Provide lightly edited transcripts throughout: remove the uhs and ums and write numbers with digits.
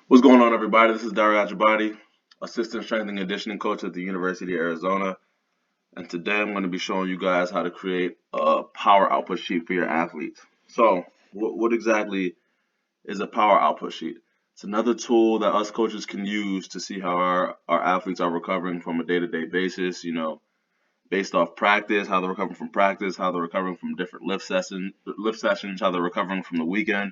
What's going on, everybody? This is Dario Ajibadi, assistant strength and conditioning coach at the University of Arizona. And today I'm going to be showing you guys how to create a power output sheet for your athletes. So, what exactly is a power output sheet? It's another tool that us coaches can use to see how our athletes are recovering from a day-to-day basis, based off practice, how they're recovering from practice, how they're recovering from different lift sessions, how they're recovering from the weekend,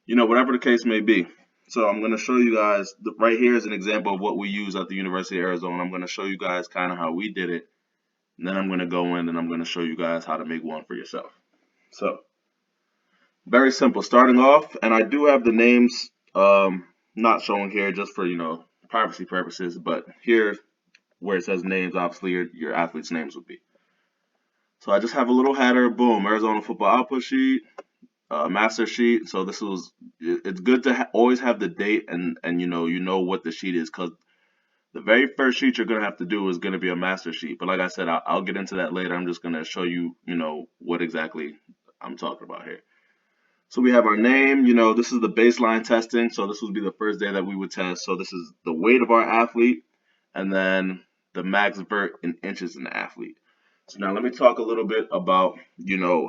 whatever the case may be. So I'm going to show you guys, right here is an example of what we use at the University of Arizona. I'm going to show you guys kind of how we did it. And then I'm going to go in and I'm going to show you guys how to make one for yourself. So very simple. Starting off, and I do have the names not showing here just for, privacy purposes, but here where it says names, obviously your athletes' names would be. So I just have a little header, boom, Arizona football output sheet, master sheet. So it's good to always have the date and you know what the sheet is, because the very first sheet you're gonna have to do is gonna be a master sheet. But like I said, I'll get into that later. I'm just gonna show you what exactly I'm talking about here. So we have our name. This is the baseline testing. So this would be the first day that we would test. So this is the weight of our athlete, and then the max vert in inches in the athlete. So now let me talk a little bit about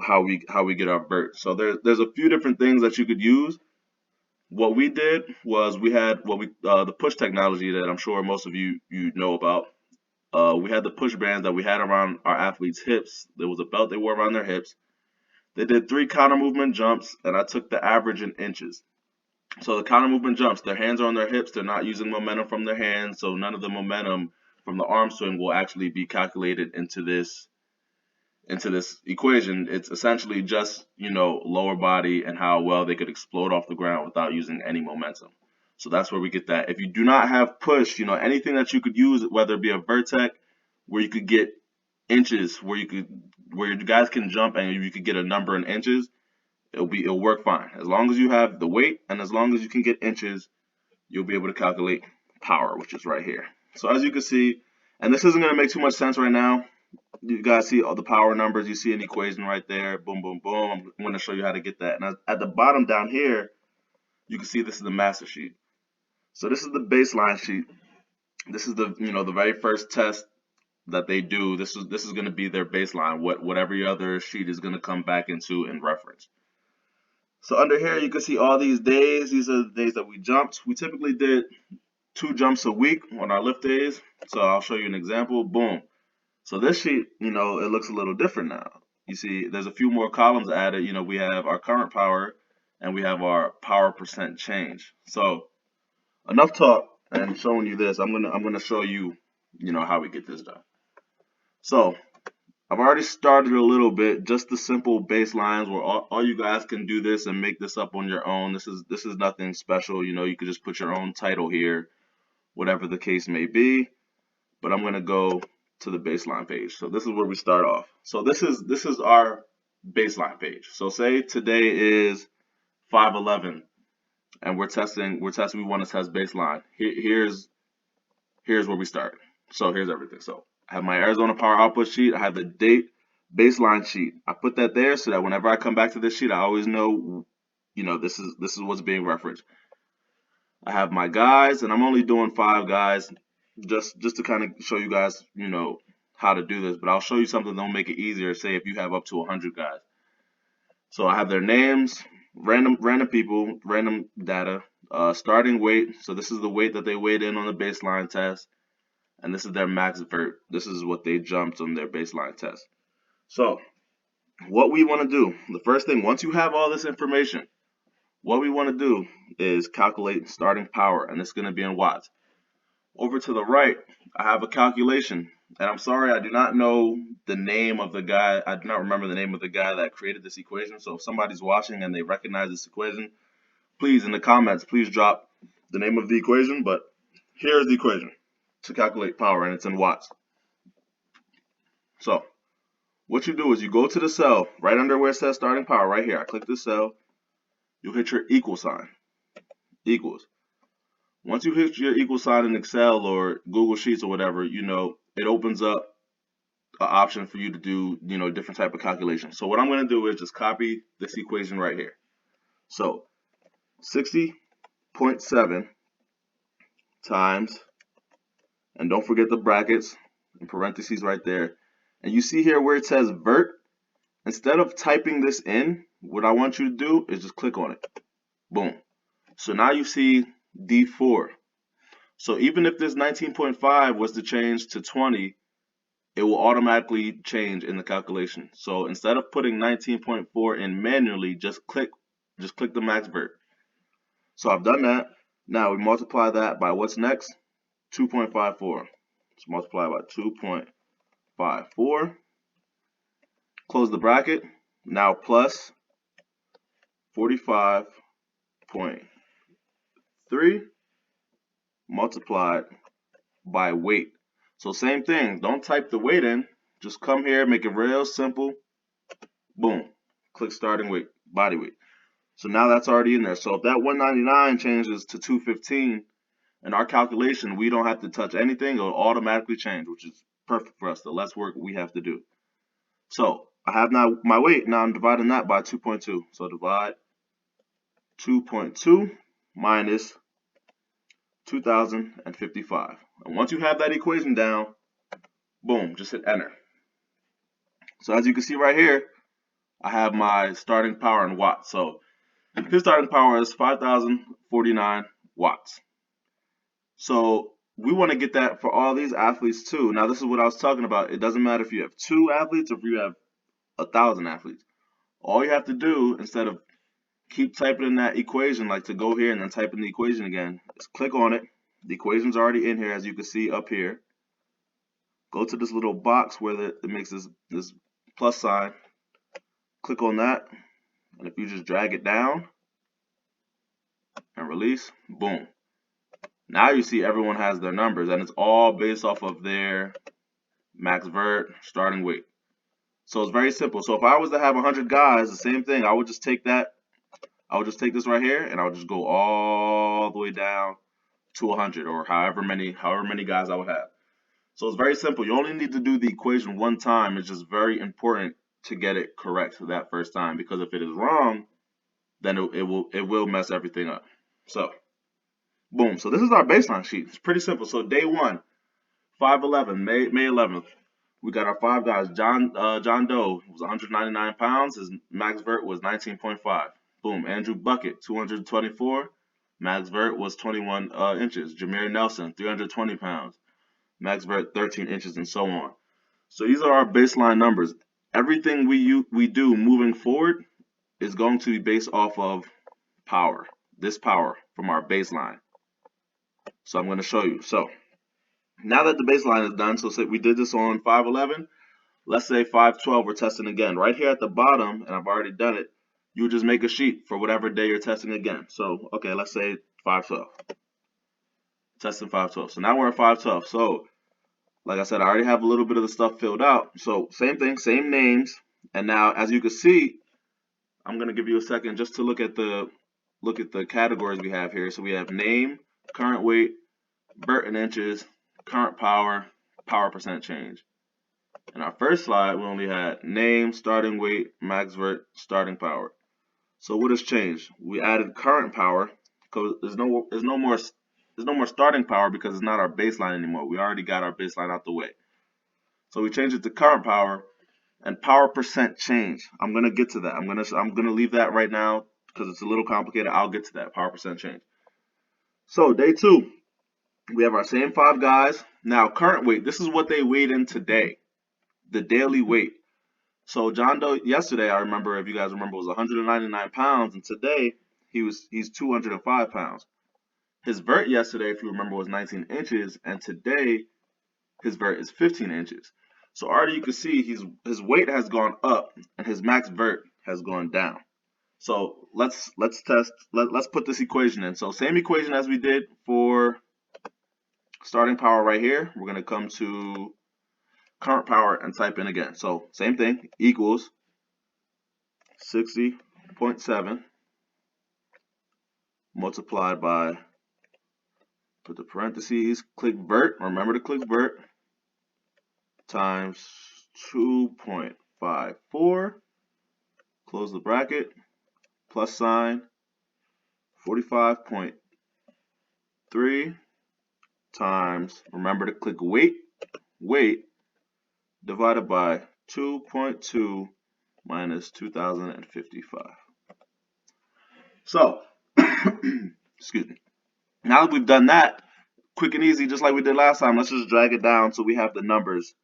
how we get our vert. So there's a few different things that you could use. What we did was we had what we the push technology that I'm sure most of you know about. We had the push bands that we had around our athletes' hips. There was a belt they wore around their hips. They did three counter movement jumps, and I took the average in inches. So the counter movement jumps, their hands are on their hips. They're not using momentum from their hands, so none of the momentum from the arm swing will actually be calculated into this equation. It's essentially just, lower body and how well they could explode off the ground without using any momentum. So that's where we get that. If you do not have push, anything that you could use, whether it be a Vertec, where you could get inches, where your guys can jump and you could get a number in inches, it'll work fine. As long as you have the weight and as long as you can get inches, you'll be able to calculate power, which is right here. So as you can see, and this isn't going to make too much sense right now. You guys see all the power numbers. You see an equation right there. Boom, boom, boom. I'm going to show you how to get that. And at the bottom down here, you can see this is the master sheet. So this is the baseline sheet. This is the very first test that they do. This is going to be their baseline. Whatever your other sheet is going to come back into in reference. So under here, you can see all these days. These are the days that we jumped. We typically did 2 jumps a week on our lift days. So I'll show you an example. Boom. So this sheet, it looks a little different now. You see, there's a few more columns added. We have our current power and we have our power percent change. So enough talk and showing you this. I'm gonna show you, how we get this done. So I've already started a little bit, just the simple baselines where all you guys can do this and make this up on your own. This is nothing special. You could just put your own title here, whatever the case may be. But I'm gonna go to the baseline page. So this is where we start off. So this is our baseline page. So say today is 511 and we want to test baseline. Here's where we start. So here's everything. So I have my Arizona power output sheet, I have the date baseline sheet. I put that there so that whenever I come back to this sheet, I always know, this is what's being referenced. I have my guys, and I'm only doing 5 guys, just to kind of show you guys, how to do this. But I'll show you something that'll make it easier. Say if you have up to 100 guys. So I have their names, random people, random data, starting weight. So this is the weight that they weighed in on the baseline test, and this is their max vert. This is what they jumped on their baseline test. So what we want to do, the first thing, once you have all this information, what we want to do is calculate starting power, and it's going to be in watts. Over to the right, I have a calculation. And I'm sorry, I do not know the name of the guy. I do not remember the name of the guy that created this equation. So if somebody's watching and they recognize this equation, please, in the comments, please drop the name of the equation. But here's the equation to calculate power, and it's in watts. So what you do is you go to the cell right under where it says starting power, right here. I click this cell. You hit your equal sign, equals. Once you hit your equal sign in Excel or Google Sheets or whatever, it opens up an option for you to do, different type of calculations. So what I'm going to do is just copy this equation right here. So 60.7 times, and don't forget the brackets and parentheses right there. And you see here where it says vert, instead of typing this in, what I want you to do is just click on it. Boom. So now you see D4. So even if this 19.5 was to change to 20, it will automatically change in the calculation. So instead of putting 19.4 in manually, just click the max vert. So I've done that. Now we multiply that by what's next? 2.54. Let's multiply by 2.54. Close the bracket. Now plus 45.3 multiplied by weight. So same thing. Don't type the weight in. Just come here, make it real simple. Boom. Click starting weight, body weight. So now that's already in there. So if that 199 changes to 215, in our calculation, we don't have to touch anything. It'll automatically change, which is perfect for us. The less work we have to do. So I have now my weight. Now I'm dividing that by 2.2. So divide 2.2 minus 2,055. And once you have that equation down, boom, just hit enter. So as you can see right here, I have my starting power in watts. So his starting power is 5,049 watts. So we want to get that for all these athletes too. Now this is what I was talking about. It doesn't matter if you have 2 athletes or if you have 1,000 athletes. All you have to do, instead of keep typing in that equation, like to go here and then type in the equation again, is click on it. The equation's already in here, as you can see up here. Go to this little box where it makes this plus sign. Click on that, and if you just drag it down and release, boom. Now you see everyone has their numbers, and it's all based off of their max vert starting weight. So it's very simple. So if I was to have 100 guys, the same thing. I would just take that. I would just take this right here, and I would just go all the way down to 100, or however many guys I would have. So it's very simple. You only need to do the equation one time. It's just very important to get it correct that first time, because if it is wrong, then it will mess everything up. So boom. So this is our baseline sheet. It's pretty simple. So day 1, 5/11, May 11th. We got our 5 guys. John Doe was 199 pounds. His max vert was 19.5. Boom. Andrew Bucket, 224. Max vert was 21 inches. Jameer Nelson, 320 pounds. Max vert 13 inches, and so on. So these are our baseline numbers. Everything we do moving forward is going to be based off of power. This power from our baseline. So I'm going to show you. So now that the baseline is done, so say we did this on 5/11, let's say 5/12 we're testing again. Right here at the bottom, and I've already done it, you just make a sheet for whatever day you're testing again. So, okay, let's say 5/12. Testing 5/12. So now we're at 5/12. So, like I said, I already have a little bit of the stuff filled out. So, same thing, same names. And now, as you can see, I'm going to give you a second just to look at the categories we have here. So we have name, current weight, vert in inches, current power, power percent change. In our first slide, we only had name, starting weight, max vert, starting power. So what has changed? We added current power because there's no more starting power because it's not our baseline anymore. We already got our baseline out the way. So we changed it to current power and power percent change. I'm gonna get to that. I'm gonna leave that right now because it's a little complicated. I'll get to that power percent change. So day 2, we have our same 5 guys. Now current weight. This is what they weighed in today. The daily weight. So John Doe yesterday, I remember, if you guys remember, was 199 pounds, and today he's 205 pounds. His vert yesterday, if you remember, was 19 inches, and today his vert is 15 inches. So already you can see his weight has gone up and his max vert has gone down. So let's put this equation in. So same equation as we did for starting power right here. We're gonna come to current power and type in again. So same thing, equals 60.7 multiplied by, put the parentheses, click vert, remember to click vert, times 2.54, close the bracket, plus sign, 45.3 times, remember to click weight, divided by 2.2 minus 2055. So, excuse me. Now that we've done that, quick and easy, just like we did last time, let's just drag it down so we have the numbers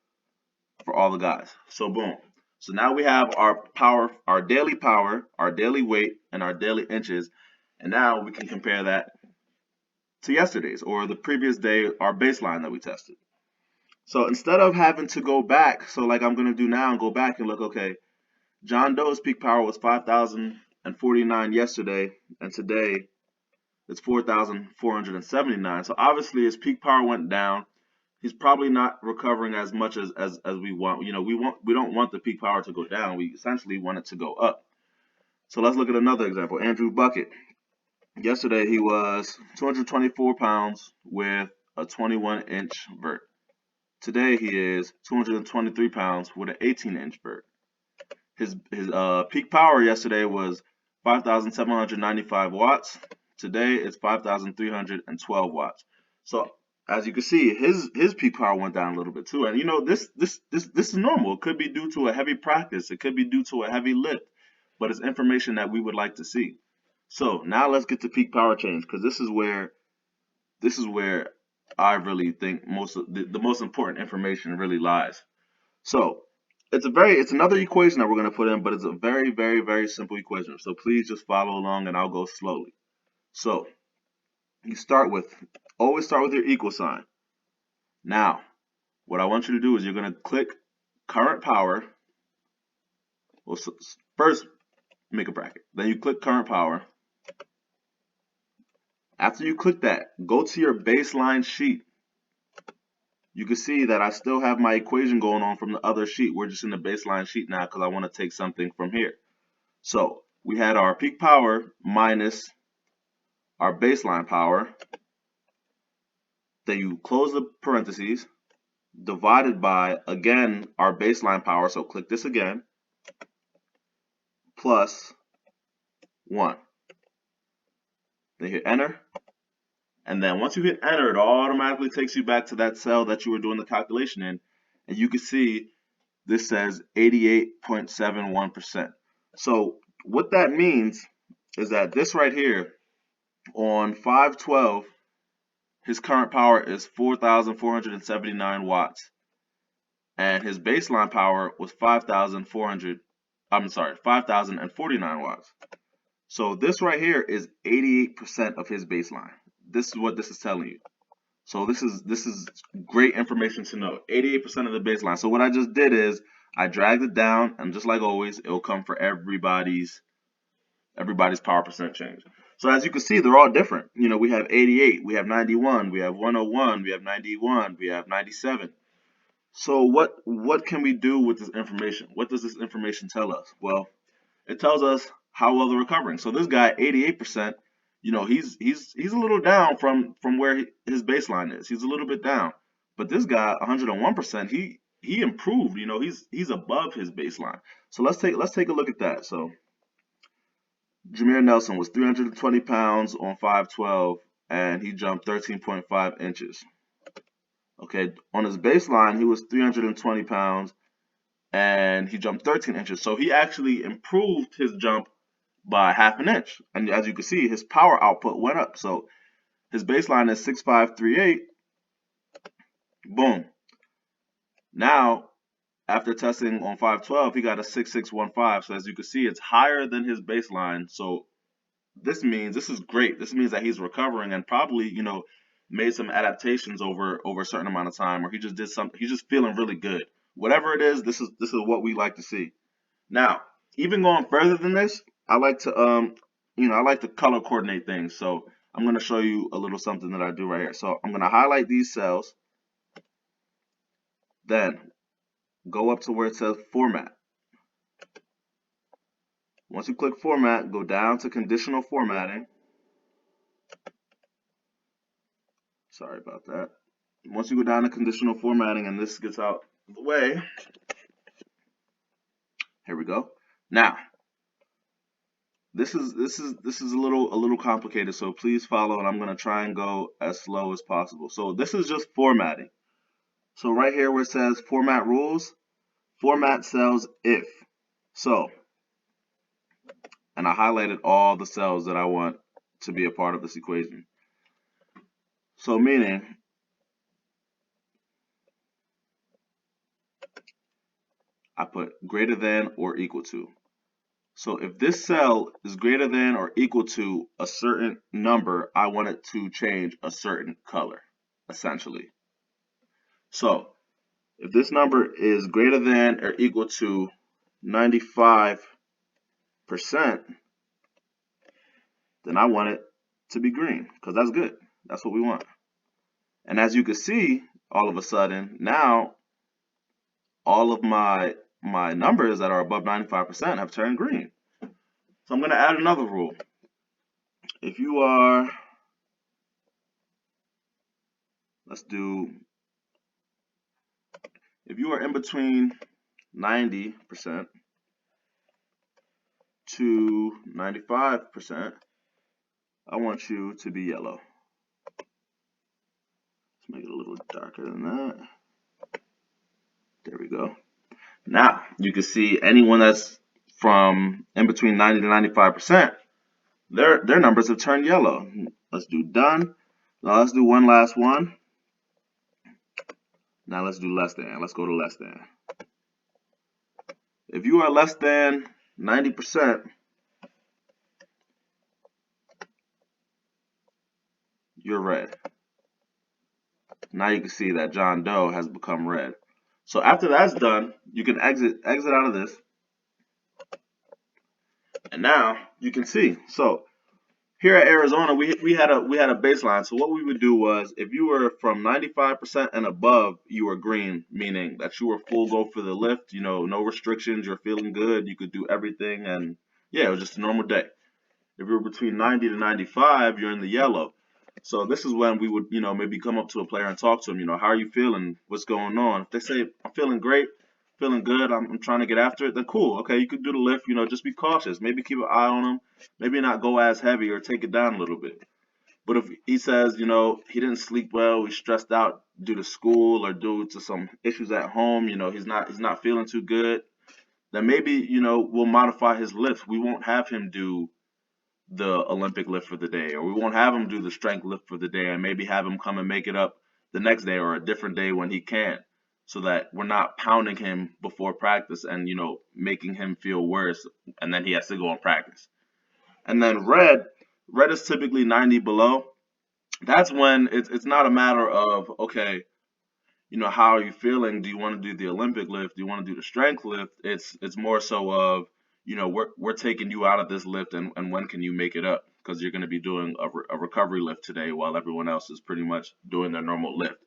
for all the guys. So boom. So now we have our power, our daily weight, and our daily inches. And now we can compare that to yesterday's or the previous day, our baseline that we tested. So instead of having to go back, so like I'm going to do now and go back and look, okay, John Doe's peak power was 5,049 yesterday, and today it's 4,479. So obviously his peak power went down. He's probably not recovering as much as we want. You know, we don't want the peak power to go down. We essentially want it to go up. So let's look at another example. Andrew Bucket. Yesterday he was 224 pounds with a 21-inch vert. Today he is 223 pounds with an 18-inch vert. His peak power yesterday was 5,795 watts. Today it's 5,312 watts. So as you can see, his peak power went down a little bit too. And you know, this is normal. It could be due to a heavy practice. It could be due to a heavy lift, but it's information that we would like to see. So now let's get to peak power change, because this is where I really think most of the most important information really lies. So it's another equation that we're going to put in, but it's a very, very, very simple equation. So please just follow along and I'll go slowly. So you always start with your equal sign. Now, what I want you to do is you're going to click current power. Well, first make a bracket. Then you click current power. After you click that, go to your baseline sheet. You can see that I still have my equation going on from the other sheet. We're just in the baseline sheet now because I want to take something from here. So we had our peak power minus our baseline power. Then you close the parentheses, divided by, again, our baseline power. So click this again, plus 1. Then hit enter. And then once you hit enter, it automatically takes you back to that cell that you were doing the calculation in. And you can see this says 88.71%. So what that means is that this right here on 512, his current power is 4,479 watts. And his baseline power was 5,049 watts. So this right here is 88% of his baseline. This is what this is telling you. So this is great information to know. 88% of the baseline. So what I just did is I dragged it down, and just like always, it will come for everybody's power percent change. So as you can see, they're all different. You know, we have 88, we have 91, we have 101, we have 91, we have 97. So what can we do with this information? What does this information tell us? Well, it tells us how well they're recovering. So this guy, 88%, you know, he's a little down from where his baseline is. He's a little bit down. But this guy, 101%, he improved. You know, he's above his baseline. So let's take a look at that. So Jameer Nelson was 320 pounds on 512, and he jumped 13.5 inches. Okay, on his baseline, he was 320 pounds, and he jumped 13 inches. So he actually improved his jump by half an inch. And as you can see, his power output went up. So his baseline is 6,538. Boom. Now, after testing on 512, he got a 6,615. So as you can see, it's higher than his baseline. So this is great. This means that he's recovering and probably, you know, made some adaptations over a certain amount of time, or he just did something. He's just feeling really good. Whatever it is, this is what we like to see. Now, even going further than this, I like to I like to color coordinate things. So I'm going to show you a little something that I do right here. So I'm going to highlight these cells, then go up to where it says format. Once you click format, go down to conditional formatting. Sorry about that. Once you go down to conditional formatting and this gets out of the way, here we go. Now, This is a little complicated, so please follow, and I'm gonna try and go as slow as possible. So this is just formatting. So right here where it says format rules, format cells if. So, and I highlighted all the cells that I want to be a part of this equation. So meaning I put greater than or equal to. So if this cell is greater than or equal to a certain number, I want it to change a certain color, essentially. So if this number is greater than or equal to 95%, then I want it to be green because that's good. That's what we want. And as you can see, all of a sudden, now all of my numbers that are above 95% have turned green. So I'm going to add another rule. If you are, if you are in between 90% to 95%, I want you to be yellow. Let's make it a little darker than that. There we go. Now, you can see anyone that's from in between 90 to 95%, their numbers have turned yellow. Let's do done. Now let's do one last one. Now let's do less than. Let's go to less than. If you are less than 90%, you're red. Now you can see that John Doe has become red. So after that's done, you can exit out of this. And now you can see. So here at Arizona, we had a baseline. So what we would do was, if you were from 95% and above, you were green, meaning that you were full go for the lift. You know, no restrictions. You're feeling good. You could do everything, and yeah, it was just a normal day. If you're between 90 to 95, you're in the yellow. So this is when we would, maybe come up to a player and talk to them. How are you feeling? What's going on? If they say, I'm feeling great, feeling good, I'm trying to get after it, then cool. Okay, you could do the lift. Just be cautious. Maybe keep an eye on them. Maybe not go as heavy or take it down a little bit. But if he says, he didn't sleep well, he's stressed out due to school or due to some issues at home, he's not feeling too good, then maybe, we'll modify his lifts. We won't have him do the Olympic lift for the day, or we won't have him do the strength lift for the day, and maybe have him come and make it up the next day or a different day when he can, so that we're not pounding him before practice and making him feel worse, and then he has to go and practice. And then red is typically 90 below. That's when it's not a matter of, okay, how are you feeling? Do you want to do the Olympic lift? Do you want to do the strength lift? It's more so of, we're taking you out of this lift, and when can you make it up? Because you're going to be doing a recovery lift today while everyone else is pretty much doing their normal lift.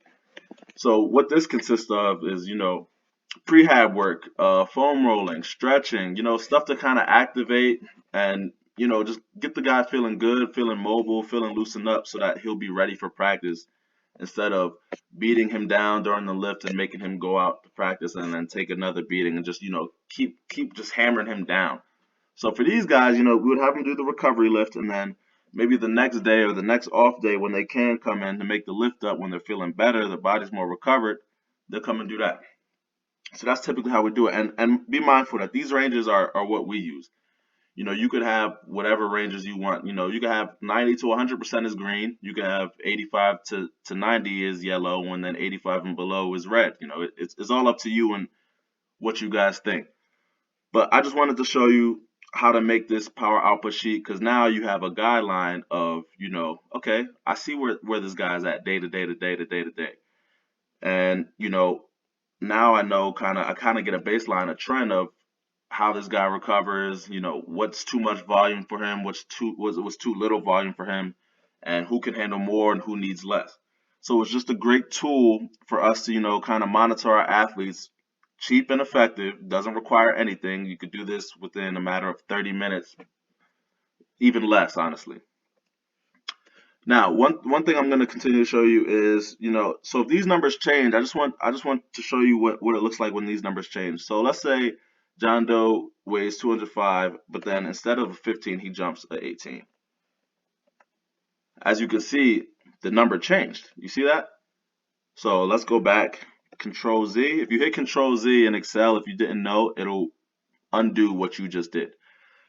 So what this consists of is, prehab work, foam rolling, stretching, stuff to kind of activate and, just get the guy feeling good, feeling mobile, feeling loosened up so that he'll be ready for practice, instead of beating him down during the lift and making him go out to practice and then take another beating and just, keep just hammering him down. So for these guys, we would have them do the recovery lift, and then maybe the next day or the next off day when they can come in to make the lift up, when they're feeling better, their body's more recovered, they'll come and do that. So that's typically how we do it. And be mindful that these ranges are what we use. You could have whatever ranges you want. You could have 90 to 100% is green. You could have 85 to 90 is yellow, and then 85 and below is red. It's all up to you and what you guys think. But I just wanted to show you how to make this power output sheet, because now you have a guideline of, okay, I see where this guy's at day to day to day to day to day. And, now I know I kind of get a baseline, a trend of how this guy recovers, what's too much volume for him, what's too little volume for him, and who can handle more and who needs less. So it's just a great tool for us to, kind of monitor our athletes. Cheap and effective, doesn't require anything. You could do this within a matter of 30 minutes, even less, honestly. Now, one thing I'm going to continue to show you is, so if these numbers change, I just want to show you what it looks like when these numbers change. So let's say John Doe weighs 205, but then instead of a 15, he jumps a 18. As you can see, the number changed. You see that? So let's go back. Control Z. If you hit Control Z in Excel, if you didn't know, it'll undo what you just did.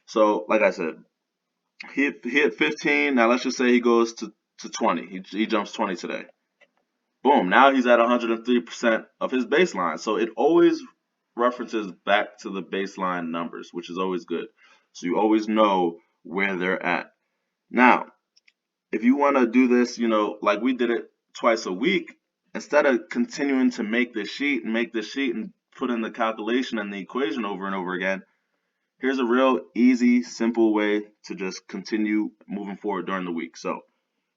So, like I said, he hit 15. Now let's just say he goes to 20. He jumps 20 today. Boom. Now he's at 103% of his baseline. So it always references back to the baseline numbers, which is always good. So you always know where they're at. Now, if you want to do this, like we did it twice a week, instead of continuing to make the sheet and put in the calculation and the equation over and over again, here's a real easy, simple way to just continue moving forward during the week. So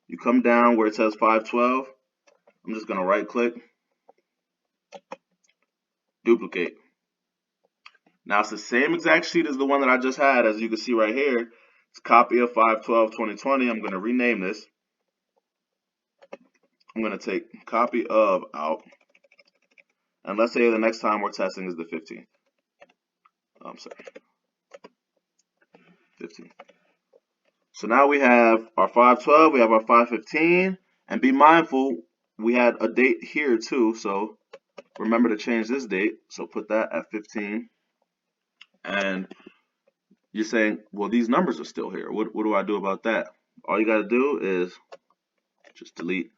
you come down where it says 512. I'm just going to right click, duplicate. Now it's the same exact sheet as the one that I just had, as you can see right here. It's a copy of 5/12/2020. I'm going to rename this. I'm going to take copy of out. And let's say the next time we're testing is the 15th. I'm sorry, 15th. So now we have our 5/12, we have our 5/15, and be mindful, we had a date here too, so remember to change this date. So put that at 15. And you're saying, well, these numbers are still here. What do I do about that? All you got to do is just delete.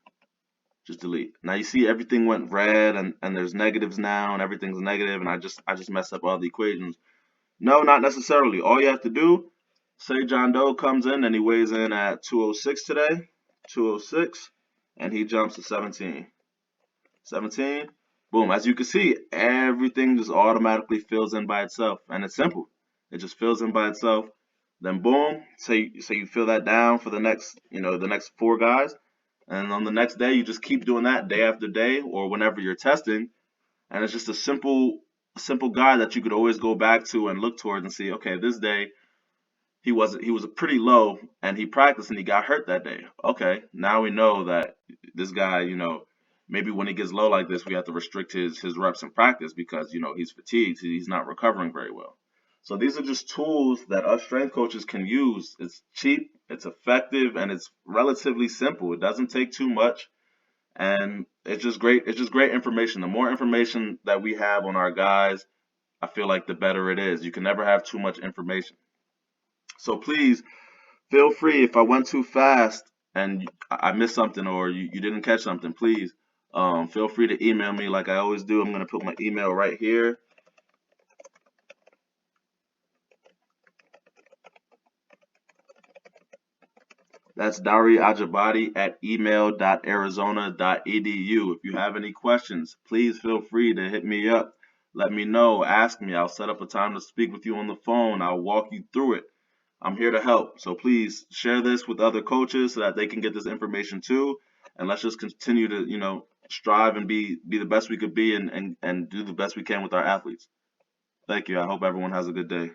Just delete. Now you see everything went red and there's negatives now and everything's negative, and I just messed up all the equations. No, not necessarily. All you have to do, say John Doe comes in and he weighs in at 206 today, 206, and he jumps to 17. 17, boom. As you can see, everything just automatically fills in by itself, and it's simple. It just fills in by itself. Then boom, say you fill that down for the next, the next 4 guys, and on the next day you just keep doing that day after day or whenever you're testing, and it's just a simple guide that you could always go back to and look towards and see, okay, this day he was pretty low and he practiced and he got hurt that day. Okay, now we know that this guy, maybe when he gets low like this, we have to restrict his reps in practice because, he's fatigued, he's not recovering very well. So these are just tools that us strength coaches can use. It's cheap, it's effective, and it's relatively simple. It doesn't take too much, and it's just great. It's just great information. The more information that we have on our guys, I feel like the better it is. You can never have too much information. So please feel free, if I went too fast and I missed something or you didn't catch something, please feel free to email me like I always do. I'm going to put my email right here. That's dariajabadi@email.arizona.edu. If you have any questions, please feel free to hit me up. Let me know. Ask me. I'll set up a time to speak with you on the phone. I'll walk you through it. I'm here to help. So please share this with other coaches so that they can get this information too. And let's just continue to, strive and be the best we could be and do the best we can with our athletes. Thank you. I hope everyone has a good day.